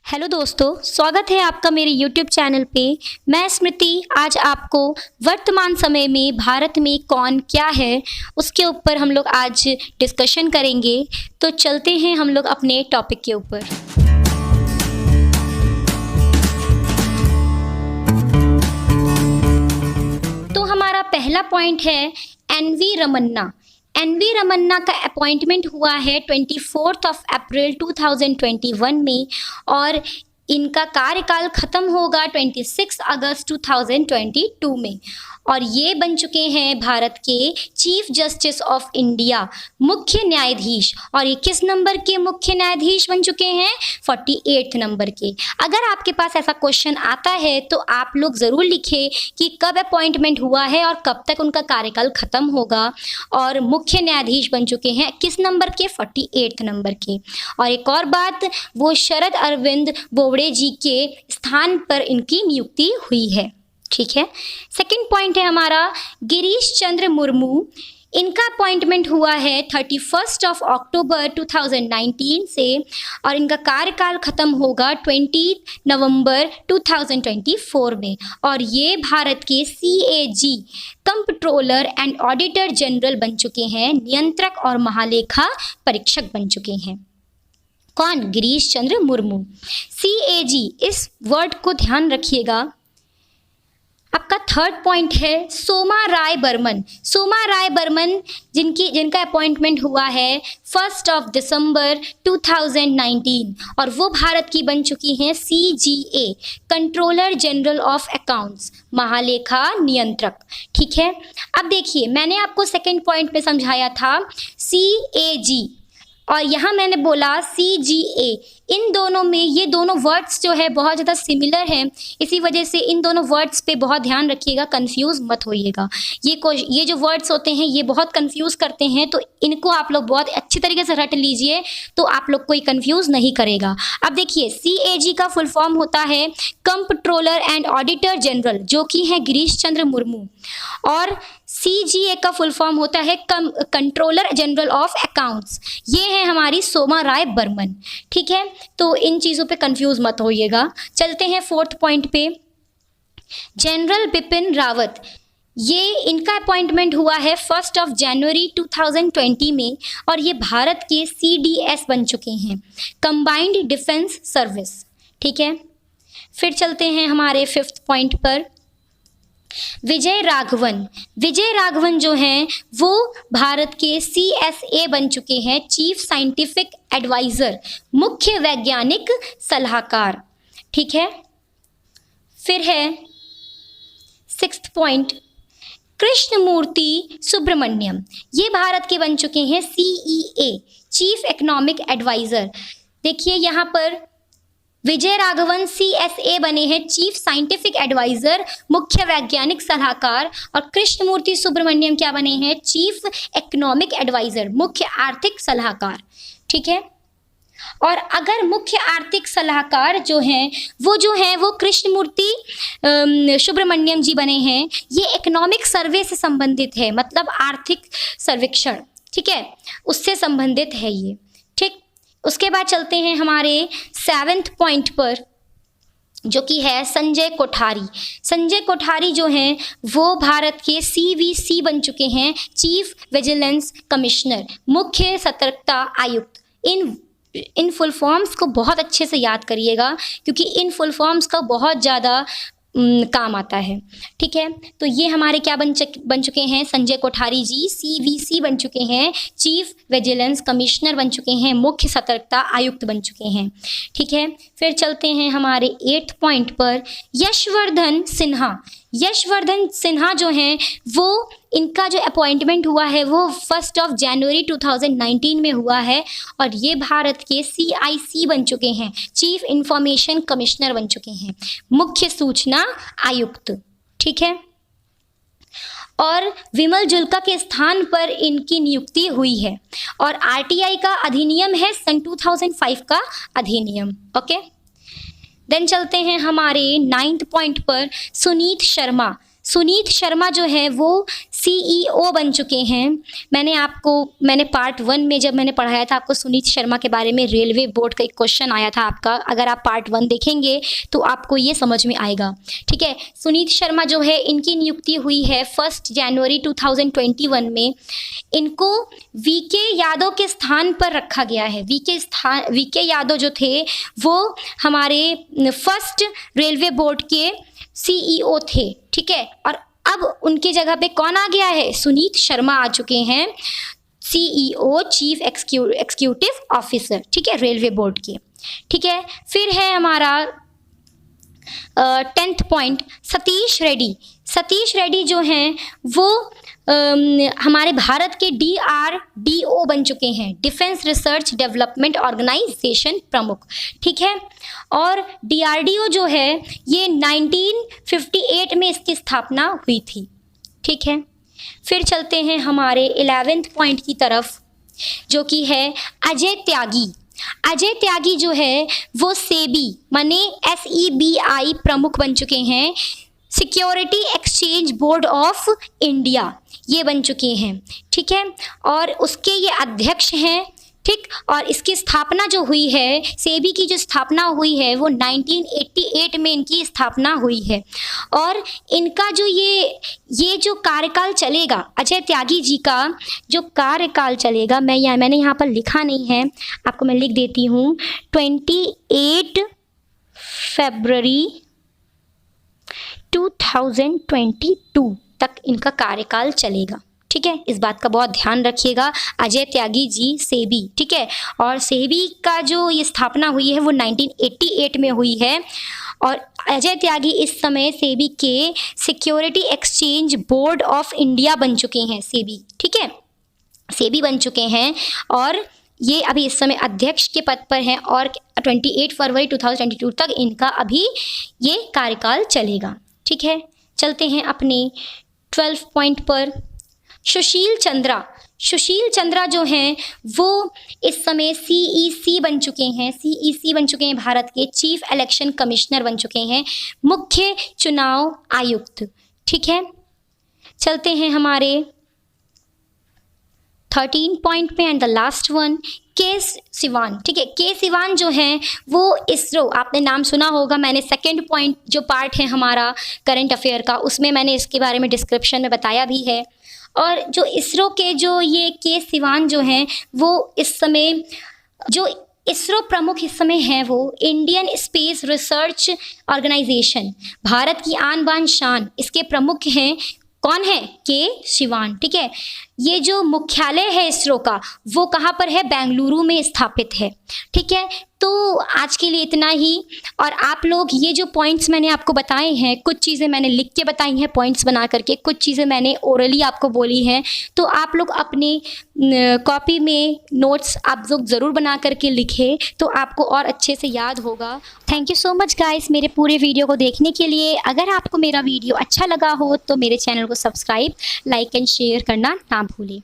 Hello दोस्तों, स्वागत है आपका मेरे YouTube चैनल पे। मैं स्मृति आज आपको वर्तमान समय में भारत में कौन क्या है उसके ऊपर हम लोग आज डिस्कशन करेंगे। तो चलते हैं हम लोग अपने टॉपिक के ऊपर। तो हमारा पहला पॉइंट है एन.वी. रमन्ना। एन.वी. रमन्ना का अपॉइंटमेंट हुआ है 24 अप्रैल 2021 में और इनका कार्यकाल खत्म होगा 26 अगस्त 2022 में और ये बन चुके हैं भारत के चीफ जस्टिस ऑफ इंडिया, मुख्य न्यायाधीश। और ये किस नंबर के मुख्य न्यायाधीश बन चुके हैं? 48 नंबर के। अगर आपके पास ऐसा क्वेश्चन आता है तो आप लोग ज़रूर लिखें कि कब अपॉइंटमेंट हुआ है और कब तक उनका कार्यकाल ख़त्म होगा। और मुख्य न्यायाधीश बन चुके हैं किस नंबर के? 48 नंबर के। और एक और बात, वो शरद अरविंद बोबड़े जी के स्थान पर इनकी नियुक्ति हुई है। ठीक है। सेकंड पॉइंट है हमारा गिरीश चंद्र मुर्मू। इनका अपॉइंटमेंट हुआ है 31 अक्टूबर 2019 से और इनका कार्यकाल खत्म होगा 20 नवंबर 2024 में और ये भारत के CAG comptroller and auditor general बन चुके हैं, नियंत्रक और महालेखा परीक्षक बन चुके हैं। कौन? गिरीश चंद्र मुर्मू। CAG, इस वर्ड को ध्यान रखिएगा। आपका थर्ड पॉइंट है सोमा राय बर्मन। सोमा राय बर्मन जिनका अपॉइंटमेंट हुआ है 1 दिसंबर 2019 और वो भारत की बन चुकी हैं CGA controller general of accounts, महालेखा नियंत्रक। ठीक है। अब देखिए, मैंने आपको सेकंड पॉइंट में समझाया था CAG और यहाँ मैंने बोला CGA। इन दोनों में ये दोनों वर्ड्स जो है बहुत ज़्यादा सिमिलर हैं, इसी वजह से इन दोनों वर्ड्स पे बहुत ध्यान रखिएगा, कंफ्यूज मत होइएगा। ये जो वर्ड्स होते हैं ये बहुत कंफ्यूज करते हैं, तो इनको आप लोग बहुत अच्छी तरीके से रट लीजिए तो आप लोग कोई कंफ्यूज नहीं करेगा। अब देखिए, CAG का फुल फॉर्म होता है कंप्ट्रोलर एंड ऑडिटर जनरल, जो कि है गिरीश चंद्र मुर्मू, और CGA का फुल फॉर्म होता है कंट्रोलर जनरल ऑफ अकाउंट्स, ये है हमारी सोमा राय बर्मन। ठीक है, तो इन चीज़ों पे कंफ्यूज मत होइएगा। चलते हैं फोर्थ पॉइंट पे, जनरल बिपिन रावत। ये इनका अपॉइंटमेंट हुआ है 1 जनवरी 2020 में और ये भारत के CDS बन चुके हैं, कंबाइंड डिफेंस सर्विस। ठीक है। फिर चलते हैं हमारे फिफ्थ पॉइंट पर, विजय राघवन। विजय राघवन जो हैं वो भारत के CSA बन चुके हैं, चीफ साइंटिफिक एडवाइजर, मुख्य वैज्ञानिक सलाहकार। ठीक है। फिर है सिक्स्थ पॉइंट, कृष्णमूर्ति सुब्रमण्यम। ये भारत के बन चुके हैं CEA चीफ इकोनॉमिक एडवाइजर। देखिए यहाँ पर विजय राघवन CSA बने हैं चीफ साइंटिफिक एडवाइजर, मुख्य वैज्ञानिक सलाहकार, और कृष्णमूर्ति सुब्रमण्यम क्या बने हैं? चीफ इकोनॉमिक एडवाइजर, मुख्य आर्थिक सलाहकार। ठीक है। और अगर मुख्य आर्थिक सलाहकार जो हैं वो कृष्णमूर्ति सुब्रमण्यम जी बने हैं, ये इकोनॉमिक सर्वे से संबंधित है, मतलब आर्थिक सर्वेक्षण, ठीक है, उससे संबंधित है ये। ठीक। उसके बाद चलते हैं हमारे 7वें पॉइंट पर, जो कि है संजय कोठारी। संजय कोठारी जो हैं वो भारत के CVC बन चुके हैं, चीफ विजिलेंस कमिश्नर, मुख्य सतर्कता आयुक्त। इन फुल फॉर्म्स को बहुत अच्छे से याद करिएगा क्योंकि इन फुल फॉर्म्स का बहुत ज़्यादा काम आता है। ठीक है। तो ये हमारे क्या बन चुके हैं? संजय कोठारी जी CVC बन चुके हैं, चीफ विजिलेंस कमिश्नर बन चुके हैं, मुख्य सतर्कता आयुक्त बन चुके हैं। ठीक है। फिर चलते हैं हमारे 8th पॉइंट पर, यशवर्धन सिन्हा। यशवर्धन सिन्हा जो हैं वो, इनका जो अपॉइंटमेंट हुआ है वो 1 जनवरी 2019 में हुआ है और ये भारत के CIC बन चुके हैं, चीफ इंफॉर्मेशन कमिश्नर बन चुके हैं, मुख्य सूचना आयुक्त। ठीक है। और विमल जुल्का के स्थान पर इनकी नियुक्ति हुई है और RTI का अधिनियम है सन 2005 का अधिनियम। ओके। देन चलते हैं हमारे 9th पॉइंट पर, सुनीत शर्मा। सुनीत शर्मा जो है वो CEO बन चुके हैं। मैंने पार्ट 1 में जब मैंने पढ़ाया था आपको सुनीत शर्मा के बारे में, रेलवे बोर्ड का एक क्वेश्चन आया था आपका, अगर आप पार्ट 1 देखेंगे तो आपको ये समझ में आएगा। ठीक है, सुनीत शर्मा जो है इनकी नियुक्ति हुई है 1 जनवरी 2021 में। इनको VK यादव के स्थान पर रखा गया है। VK यादव जो थे वो हमारे फर्स्ट रेलवे बोर्ड के CEO थे। ठीक है, और अब उनकी जगह पे कौन आ गया है? सुनीत शर्मा आ चुके हैं, CEO चीफ एग्जीक्यूटिव ऑफिसर, ठीक है, रेलवे बोर्ड के। ठीक है, फिर है हमारा 10th पॉइंट सतीश रेड्डी। सतीश रेड्डी जो हैं वो हमारे भारत के DRDO बन चुके हैं, डिफेंस रिसर्च डेवलपमेंट ऑर्गेनाइजेशन प्रमुख। ठीक है, और DRDO जो है ये 1958 में इसकी स्थापना हुई थी। ठीक है, फिर चलते हैं हमारे 11th पॉइंट की तरफ, जो कि है अजय त्यागी। अजय त्यागी जो है वो सेबी माने SEBI प्रमुख बन चुके हैं, security exchange board of India ये बन चुके हैं। ठीक है, और उसके ये अध्यक्ष हैं। ठीक, और इसकी स्थापना जो हुई है, सेबी की जो स्थापना हुई है वो 1988 में इनकी स्थापना हुई है। और इनका जो ये जो कार्यकाल चलेगा, अजय त्यागी जी का जो कार्यकाल चलेगा, मैंने यहाँ पर लिखा नहीं है, आपको मैं लिख देती हूँ, 28 फरवरी 2022 तक इनका कार्यकाल चलेगा। ठीक है, इस बात का बहुत ध्यान रखिएगा। अजय त्यागी जी सेबी, ठीक है, और सेबी का जो ये स्थापना हुई है वो 1988 में हुई है। और अजय त्यागी इस समय सेबी के security exchange board of India बन चुके हैं, सेबी। ठीक है, सेबी बन चुके हैं और ये अभी इस समय अध्यक्ष के पद पर हैं और 28 फरवरी 2022 तक इनका अभी ये कार्यकाल चलेगा। ठीक है, चलते हैं अपने 12 पॉइंट पर। सुशील चंद्रा जो हैं वो इस समय CEC बन चुके हैं, CEC बन चुके हैं, भारत के चीफ इलेक्शन कमिश्नर बन चुके हैं, मुख्य चुनाव आयुक्त। ठीक है, चलते हैं हमारे 13 पॉइंट पे एंड द लास्ट वन, के सिवान। ठीक है, के सिवान जो हैं वो इसरो, आपने नाम सुना होगा, मैंने 2nd पॉइंट जो पार्ट है हमारा करंट अफेयर का उसमें मैंने इसके बारे में डिस्क्रिप्शन में बताया भी है। और जो इसरो के जो ये के सिवान जो हैं वो इस समय जो इसरो प्रमुख इस समय हैं वो Indian Space Research Organisation, Bharat की आन बान शान, इसके प्रमुख हैं। कौन है? के सिवान। ठीक है, ये जो मुख्यालय है इसरो का वो कहाँ पर है? बेंगलुरु में स्थापित है। ठीक है, तो आज के लिए इतना ही। और आप लोग ये जो पॉइंट्स मैंने आपको बताए हैं, कुछ चीज़ें मैंने लिख के बताई हैं पॉइंट्स बना करके, कुछ चीज़ें मैंने ओरली आपको बोली हैं, तो आप लोग अपने कॉपी में नोट्स आप लोग ज़रूर बना करके लिखें तो आपको और अच्छे से याद होगा। Thank you so much guys मेरे पूरे वीडियो को देखने के लिए। अगर आपको मेरा वीडियो अच्छा लगा हो तो मेरे चैनल को सब्सक्राइब, लाइक एंड शेयर करना ना भूलें।